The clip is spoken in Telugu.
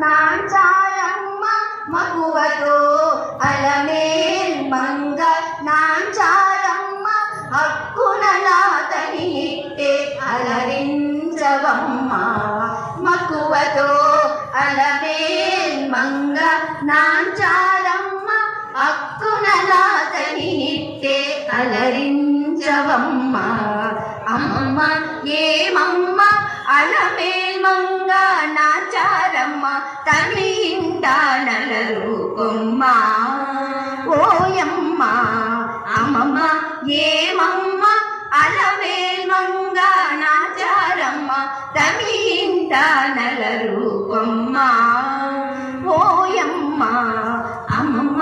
నాంచారమ్మ మగువతో అలమేల్ మంగ నాంచారమ్మ హక్కునలాతని ఇట్టే అలరించవమ్మ మగువతో అలమేల్ మంగ నాంచారమ్మ హక్కునలాతని ఇట్టే అలరించవమ్మ అమ్మమ్మ ఏమమ్మ అలమేల్ మంగ నాచారమ్మ తల్లి ఇంట నలరుకొమ్మ ఓయమ్మ అమ్మమ్మ ఏమమ్మ అలమేల్ మంగ నాచారమ్మ తల్లి ఇంట నలరుకొమ్మ ఓయమ్మ అమ్మమ్మ